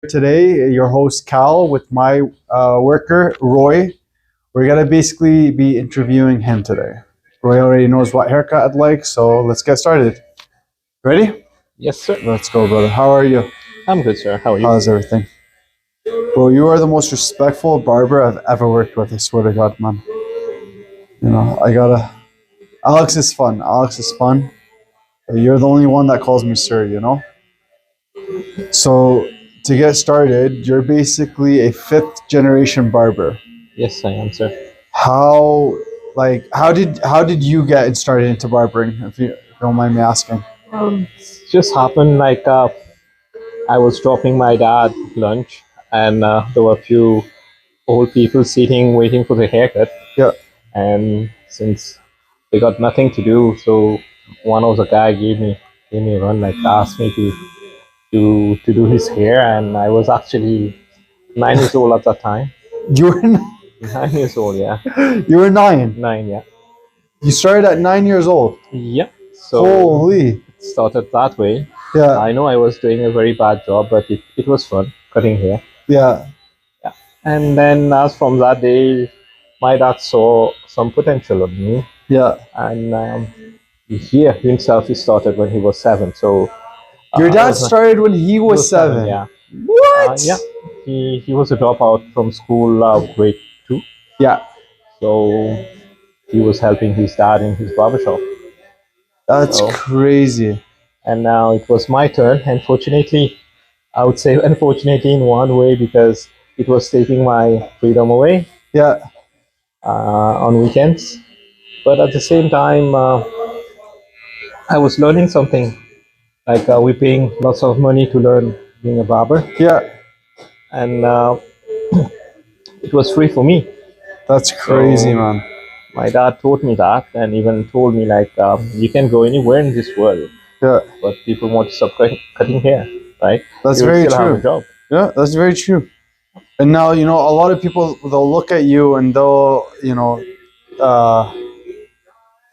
Today, your host Cal with my worker Roy. We're gonna basically be interviewing him today. Roy already knows what haircut I'd like, so let's get started. Ready? Yes, sir. Let's go, brother. How are you? I'm good, sir. How are you? How's everything? Bro, you are the most respectful barber I've ever worked with. I swear to God, man. You know, I gotta. Alex is fun. Alex is fun. You're the only one that calls me sir. You know. So to get started, you're basically a fifth generation barber. Yes, I am, sir. How how did you get started into barbering? If you don't mind me asking. It's just happened I was dropping my dad lunch, and there were a few old people sitting waiting for the haircut. Yeah. And since they got nothing to do, so one of the guy gave me a run, like asked me to do his hair, and I was actually 9 years old at that time. You were 9 years old, yeah. you were 9. 9, yeah. You started at 9 years old. Yeah. So Holy. it started that way. Yeah. I know I was doing a very bad job, but it was fun cutting hair. Yeah. Yeah. And then as from that day, my dad saw some potential in me. Yeah. And he himself, he started when he was 7. So Your dad was started when he was 7. Yeah. What? Yeah. He was a dropout from school, grade 2. Yeah. So he was helping his dad in his barbershop. That's So- crazy. And now it was my turn. Unfortunately, I would say unfortunately in one way, because it was taking my freedom away Yeah. on weekends. But at the same time, I was learning something. Like we're paying lots of money to learn being a barber, Yeah. and it was free for me. That's crazy, So- man. My dad taught me that, and even told me like you can go anywhere in this world, Yeah. but people want to stop cutting hair, right? That's You will very still have a true. job. Yeah, that's very true. And now, a lot of people, they'll look at you and they'll,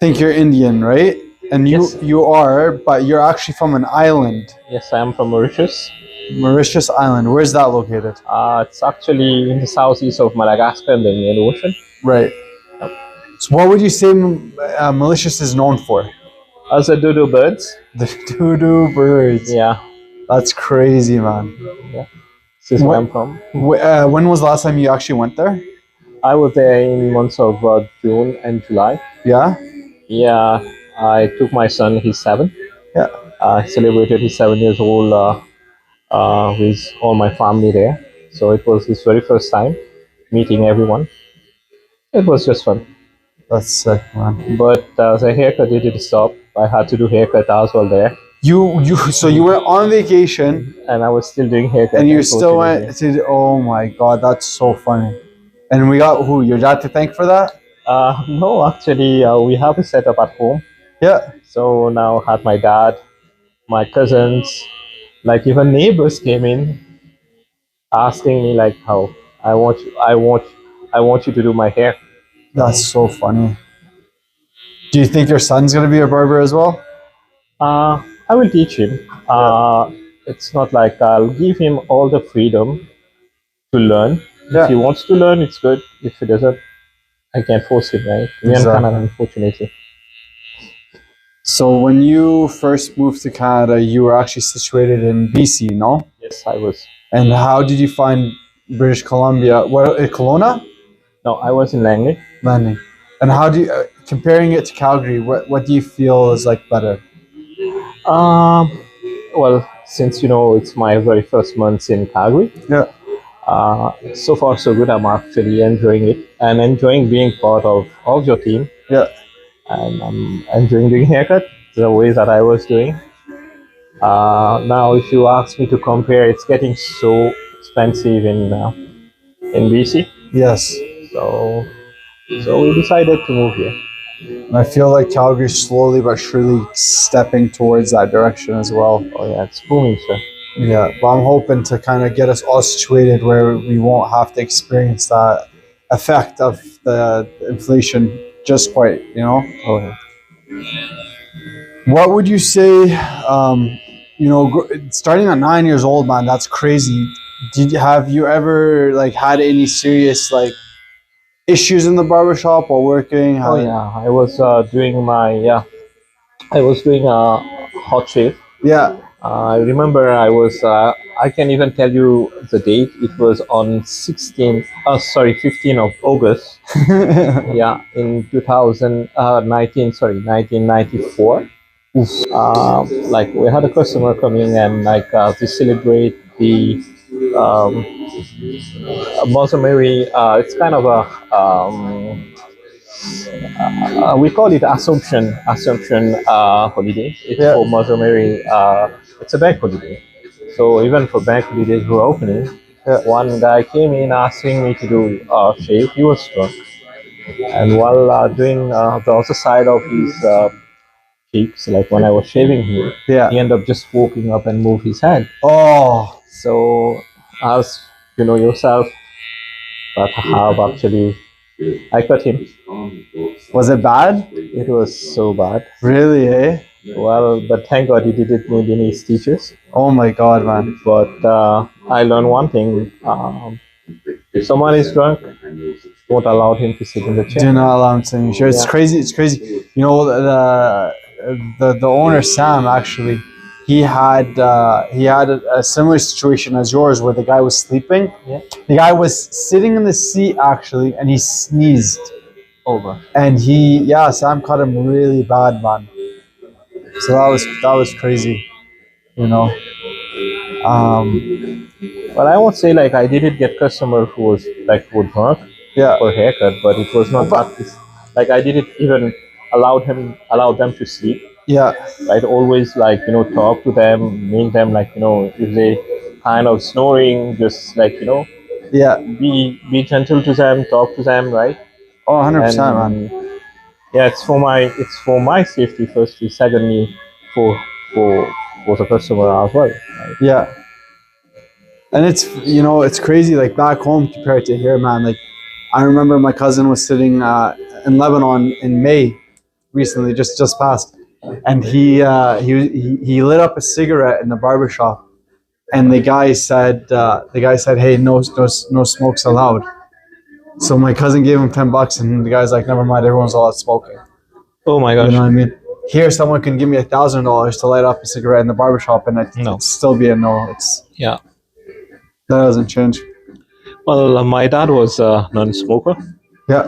think you're Indian, right? And Yes. you are, but you're actually from an island, Yes, I am from Mauritius. Mauritius Island. Where's that located? It's actually in the southeast of Madagascar in the Indian Ocean. Right. So what would you say Mauritius is known for? As a dodo birds. The doo-doo birds. Yeah, That's crazy, man. this is where What- I'm from. When was the last time you actually went there? I was there in months of June and July. Yeah? Yeah, I took my son, he's 7. Yeah. He celebrated his 7 years old with all my family there. So it was his very first time meeting everyone. It was just fun. That's sick, man. But the haircut didn't stop. I had to do haircut as well there. So you went on vacation And I was still doing haircut. and you still unfortunately. went to, oh my God, that's so funny. And we got who? Your dad to thank for that? No, actually, we have a setup at home. Yeah. So now I had my dad, my cousins, like even neighbors came in asking me like how I want you to do my hair. That's so funny. Do you think your son's gonna be a barber as well? I will teach him. It's not like I'll give him all the freedom to learn. Yeah. If he wants to learn, it's good. If he doesn't, I can't force him, right? We are in Exactly. Canada, unfortunately. So when you first moved to Canada, you were actually situated in BC, no? Yes, I was. And how did you find British Columbia? What, Kelowna? No, I was in Langley. Landing. And how do you, comparing it to Calgary, what do you feel is like better? Well, since it's my very first months in Calgary, Yeah. so far so good. I'm actually enjoying it and enjoying being part of your team, Yeah. and I'm enjoying doing haircut the way that I was doing. Now, if you ask me to compare, it's getting so expensive in BC, Yes. so we decided to move here. And I feel like Calgary's slowly but surely stepping towards that direction as well. Oh yeah, it's booming, sir. Yeah, but I'm hoping to kind of get us all situated where we won't have to experience that effect of the inflation just quite, Oh yeah. What would you say, starting at 9 years old, man, that's crazy. Have you ever like had any serious like issues in the barbershop while working? Oh yeah, I was doing my I was doing a hot shave. Yeah. I remember I can even tell you the date. It was on 15th of August. Yeah, in 2019, sorry, 1994. Like we had a customer coming and like to celebrate the um, Mother Mary. It's kind of a we call it Assumption holiday. It's Yeah. for Mother Mary. It's a bank holiday. So even for bank holidays we're opening, Yeah. one guy came in asking me to do a shave. He was drunk, and while doing the other side of his cheeks, like when I was shaving him, Yeah. he ended up just walking up and move his hand. Oh. So as you know yourself, that have actually I cut him. Was it bad? It was so bad. Really, eh? Well, but thank God he didn't need any stitches. Oh my god, man. But I learned one thing: if someone is drunk, don't allow him to sit in the chair. Do not allow him to. Sure, it's Yeah. crazy. It's crazy. You know the owner Sam actually, he had a similar situation as yours where the guy was sleeping. Yeah. The guy was sitting in the seat actually, and he sneezed. Over. And Sam caught him really bad, man. So that was crazy, you know. Well, I won't say like I didn't get customer who was like who drunk Yeah. for haircut, but it was not But- that. Like I didn't even allow them to sleep. Yeah. I'd always like talk to them, make them like if they kind of snoring, just like Yeah. be gentle to them, talk to them, right? Oh, 100%, man. Yeah, it's for my safety firstly, secondly for for the customer as well. Right? Yeah. And it's crazy, like back home compared to here, man. Like, I remember my cousin was sitting in Lebanon in May recently, just passed, and he lit up a cigarette in the barber shop, and the guy said, "Hey, no smokes allowed." So my cousin gave him $10, and the guy's like, "Never mind, everyone's allowed smoking." Oh my You gosh. know what I mean? Here, someone can give me $1,000 to light up a cigarette in the barber shop, and No. it'd still be a no. Yeah. That doesn't change. Well, my dad was a non-smoker. Yeah.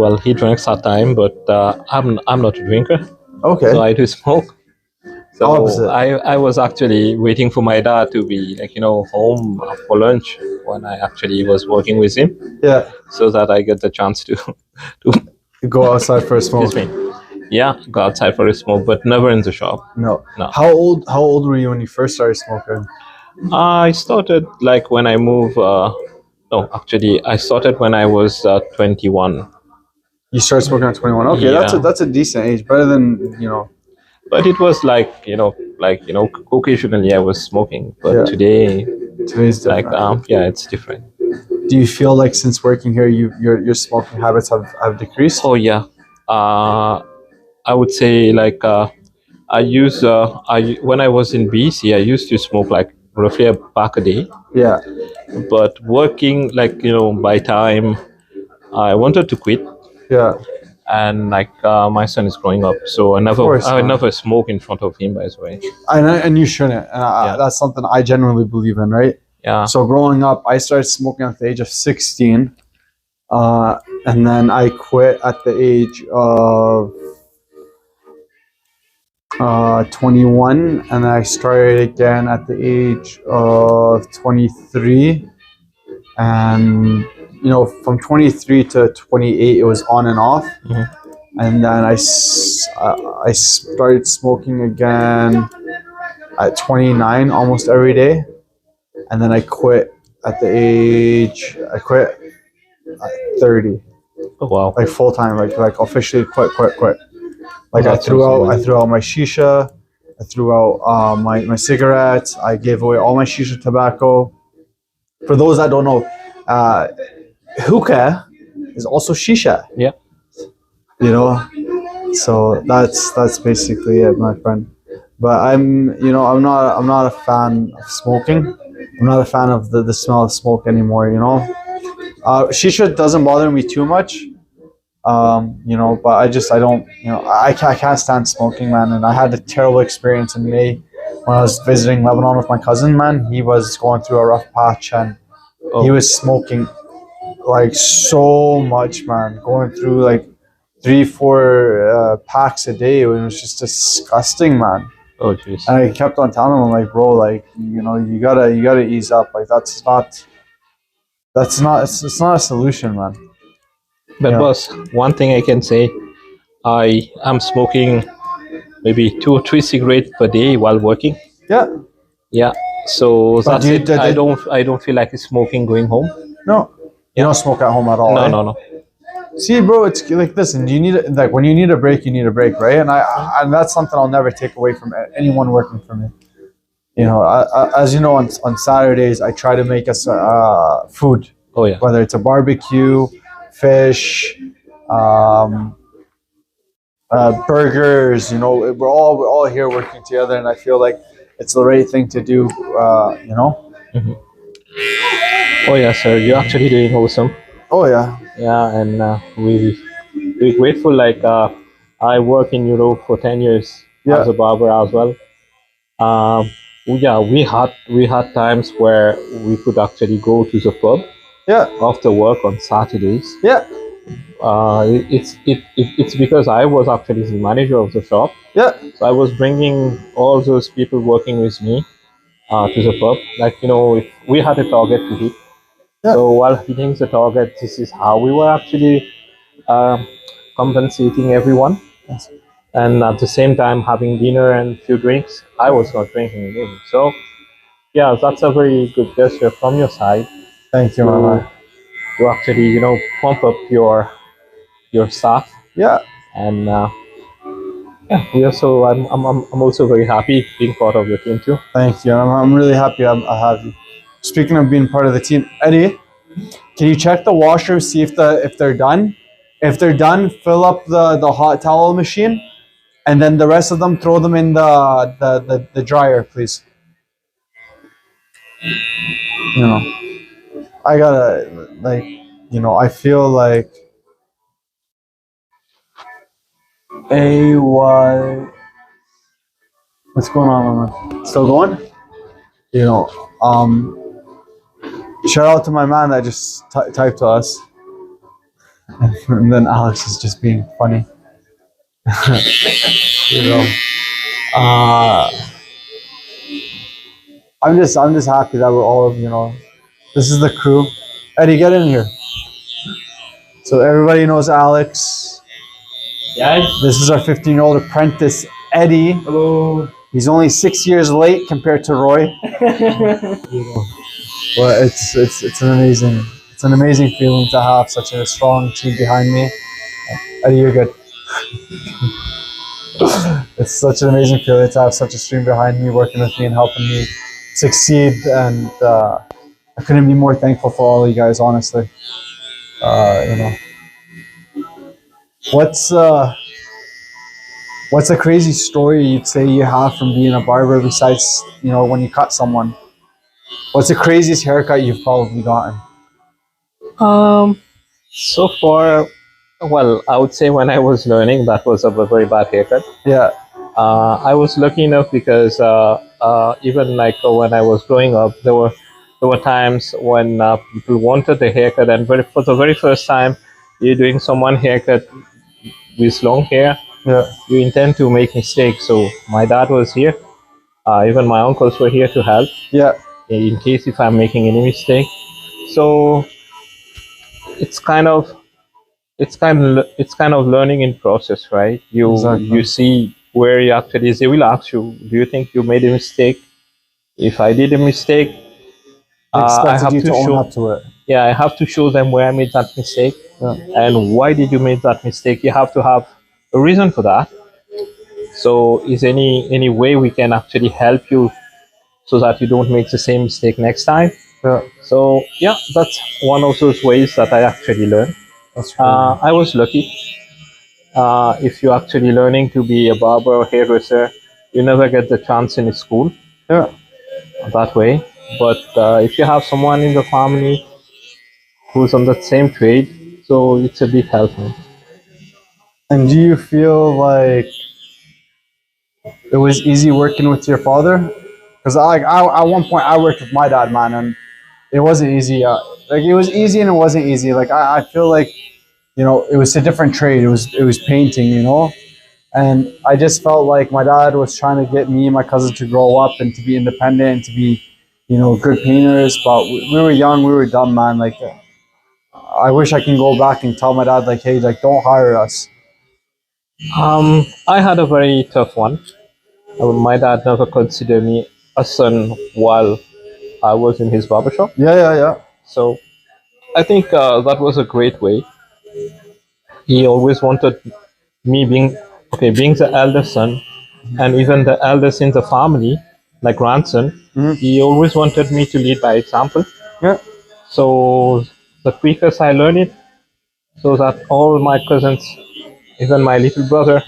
Well, he drinks at time, but I'm not a drinker, Okay. so I do smoke. So Opposite. I was actually waiting for my dad to be like home for lunch when I actually was working with him, Yeah. so that I get the chance to Go outside for a smoke. excuse me. Yeah, go outside for a smoke, but never in the shop. No. No. How old were you when you first started smoking? I started like when I moved. No, actually, I started when I was 21. You started smoking at 21. Okay, Yeah. that's a decent age. Better than, But it was like occasionally I was smoking, but Yeah. today, today's different. it's different. Do you feel like since working here, your smoking habits have decreased? Oh yeah, I would say like when I was in BC, I used to smoke like roughly a pack a day. Yeah. But working like by time I wanted to quit, Yeah. and like my son is growing up, so course, I man. never smoke in front of him. By the way, And you shouldn't. And Yeah. that's something I genuinely believe in, right? yeah. So growing up, I started smoking at the age of 16, and then I quit at the age of 21, and then I started again at the age of 23, and from 23 to 28, it was on and off, Mhm. and then I started smoking again at 29, almost every day, and then I quit at I quit at 30, Oh, wow. like full time, like officially quit. Like That's I threw awesome. out my shisha, I threw out my cigarettes, I gave away all my shisha tobacco. For those that don't know, hookah is also shisha. Yeah. So that's basically it, my friend. But I'm not a fan of smoking. I'm not a fan of the smell of smoke anymore. You know, shisha doesn't bother me too much. You know, but I don't, you know, I can't stand smoking, man. And I had a terrible experience in May when I was visiting Lebanon with my cousin, man. He was going through a rough patch and he Oh, was smoking like so much, man. Going through like 3, 4 packs a day. It was just disgusting, man. oh, jeez. And I kept on telling him, like, bro, like, you know, you gotta ease up. Like, it's not a solution, man. You But know, boss, one thing I can say, I am smoking maybe 2 or 3 cigarettes per day while working. yeah. Yeah. So But that's it. I don't feel like smoking going home. no, you Yeah. don't smoke at home at all, No, eh? no, no. See, bro, it's like, listen, you need like when you need a break, you need a break, right? And that's something I'll never take away from anyone working for me. You know, as you know, on Saturdays I try to make us food, Oh yeah. whether it's a barbecue, fish, um, burgers. You know, we're all here working together, and I feel like it's the right thing to do. You know. Mhm. Oh yeah, sir. You're actually doing awesome. Oh yeah. Yeah, and we're grateful. Like I work in Europe for 10 years as Yeah. a barber as well. Yeah, we had times where we could actually go to the pub Yeah. after work on Saturdays. Yeah. It's because I was actually the manager of the shop, Yeah. so I was bringing all those people working with me to the pub. Like if we had a target to hit, Yeah. so while hitting the target, this is how we were actually um, compensating everyone, Yes. and at the same time having dinner and few drinks. I was not drinking again, so yeah, that's a very good gesture from your side Thank you, to Mama. to actually pump up your staff. Yeah. And yeah, we also I'm also very happy being part of your team too. Thank you. I'm really happy I have you. Speaking of being part of the team, Eddie, can you check the washroom, see if they're done? If they're done, fill up the hot towel machine, and then the rest of them throw them in the dryer, please. You know, I gotta like, you know, I feel like AY. What's going on, Mama? Still going? You know, shout out to my man that just typed to us, and then Alex is just being funny. You know, uh, I'm just happy that we're all, you know, this is the crew. Eddie, get in here. So everybody knows Alex. Yeah. This is our 15-year-old apprentice, Eddie. Hello. He's only 6 years late compared to Roy. But it's an amazing feeling to have such a strong team behind me. Eddie, you're good. It's such an amazing feeling to have such a stream behind me, working with me and helping me succeed. And I couldn't be more thankful for all you guys, honestly. You know, what's what's a crazy story you'd say you have from being a barber besides, you know, when you cut someone? What's the craziest haircut you've probably gotten? So far, well, I would say when I was learning, that was a very bad haircut. Yeah, I was lucky enough because even like when I was growing up, there were times when people wanted a haircut, and for the very first time you're doing someone haircut with long hair, yeah, you intend to make mistakes. So my dad was here, even my uncles were here to help yeah, in case if I'm making any mistake. So it's kind of it's kind of learning in process, right? You exactly. see where you actually they will ask you, do you think you made a mistake? If I did a mistake, They I expected have you to to own show up to it. yeah, I have to show them where I made that mistake Yeah, and why did you make that mistake. You have to have a reason for that. So is any way we can actually help you so that you don't make the same mistake next time? yeah, So yeah, that's one of those ways that I actually learned. that's crazy. I was lucky. If you're actually learning to be a barber or hairdresser, you never get the chance in school Yeah, that way. But if you have someone in the family who's on the same trade, so it's a big help, man. And do you feel like it was easy working with your father? Because at one point I worked with my dad, man, and it wasn't easy. Like it was easy and it wasn't easy. Like I feel like it was a different trade. It was painting, and I just felt like my dad was trying to get me and my cousin to grow up and to be independent and to be, good painters. But we were young, we were dumb, man. Like I wish I can go back and tell my dad, like, hey, like don't hire us. I had a very tough one. My dad never considered me a son while I was in his barbershop. Yeah, yeah, yeah. So I think that was a great way. He always wanted me being the eldest son, and even the eldest in the family, like grandson. He always wanted me to lead by example. Yeah. So the quickest I learned it, so that all my cousins, even my little brother,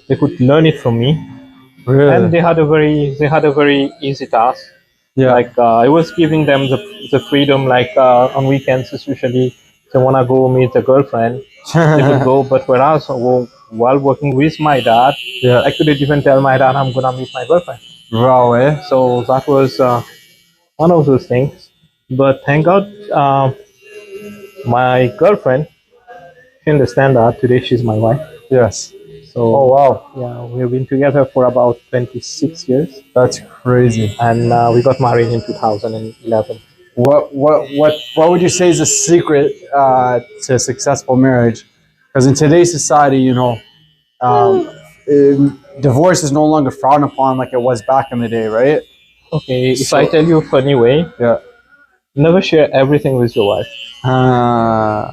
they could learn it from me, Really? and they had a very easy task. Yeah. Like I was giving them the freedom, like on weekends especially, they wanna go meet a girlfriend, they would go. But whereas while working with my dad, Yeah. I couldn't even tell my dad I'm gonna meet my girlfriend. Wow, eh? So that was one of those things. But thank God, my girlfriend, she understand that today she's my wife. Yes. So Oh wow, yeah, we've been together for about 26 years, that's crazy. and we got married in 2011. What would you say is the secret to a successful marriage? Because in today's society, um, divorce is no longer frowned upon like it was back in the day, right? Okay, if I tell you a funny way, Yeah. never share everything with your wife. Uh,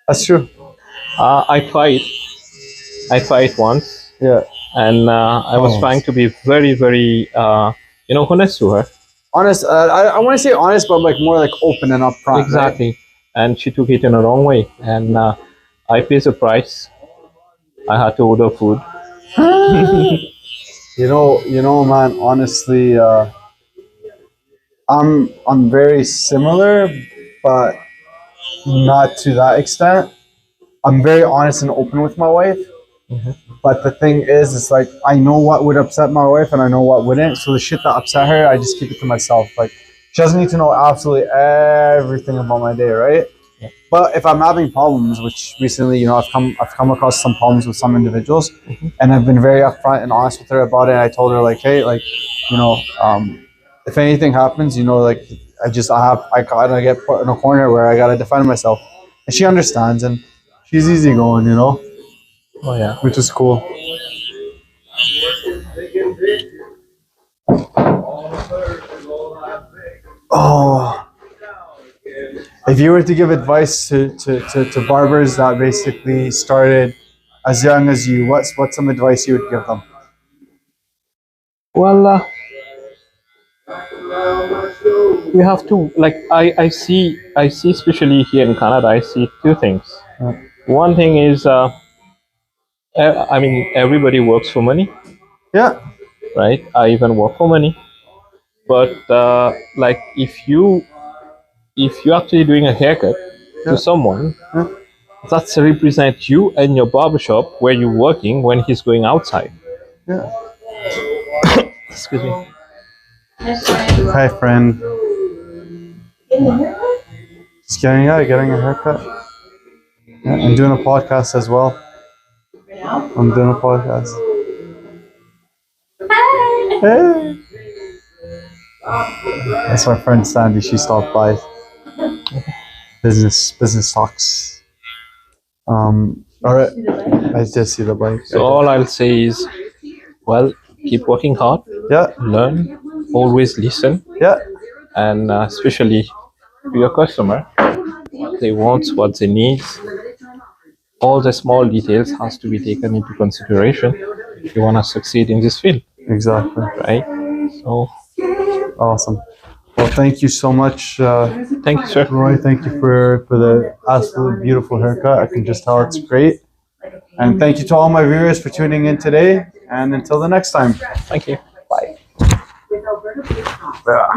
that's true. I tried once, Yeah. and I was Oh. trying to be very, very, honest to her. Honest. I want to say honest, but like more like open and upfront. Right? Exactly. And she took it in a wrong way, and I paid the price. I had to order food. Man. Honestly, I'm very similar, but not to that extent. I'm very honest and open with my wife. Mhm. But the thing is, it's like I know what would upset my wife and I know what wouldn't. So the shit that upset her, I just keep it to myself. Like she doesn't need to know absolutely everything about my day, right? Yeah. But if I'm having problems, which recently, I've come across some problems with some individuals, Mhm. and I've been very upfront and honest with her about it. And I told her like, hey, like, if anything happens, like I gotta get put in a corner where I gotta defend myself, and she understands, and she's easygoing, Oh yeah. which is cool. Oh, if you were to give advice to barbers that basically started as young as you, what's some advice you would give them? Well, we have to, like, I see especially here in Canada, I see two things. Yeah. One thing is, I mean, everybody works for money, Yeah, right? I even work for money. But like, if you're actually doing a haircut yeah, to someone, yeah. that's represent you and your barbershop where you're working when he's going outside. Yeah. Excuse me. Hi, friend. Just getting a haircut. Yeah, I'm doing a podcast as well. I'm doing a podcast. Hey. That's my friend Sandy. She stopped by. Business talks. All right. I just see the bike. So all I'll say is, well, keep working hard, Yeah, learn, always listen, yeah, and especially to your customer, what they want, what they need. All the small details has to be taken into consideration if you want to succeed in this field, exactly. right? So Awesome. Well, thank you so much, thank you, sir. Roy. Thank you for the absolutely beautiful haircut. I can just tell it's great. And thank you to all my viewers for tuning in today. And until the next time. Thank you. Yeah.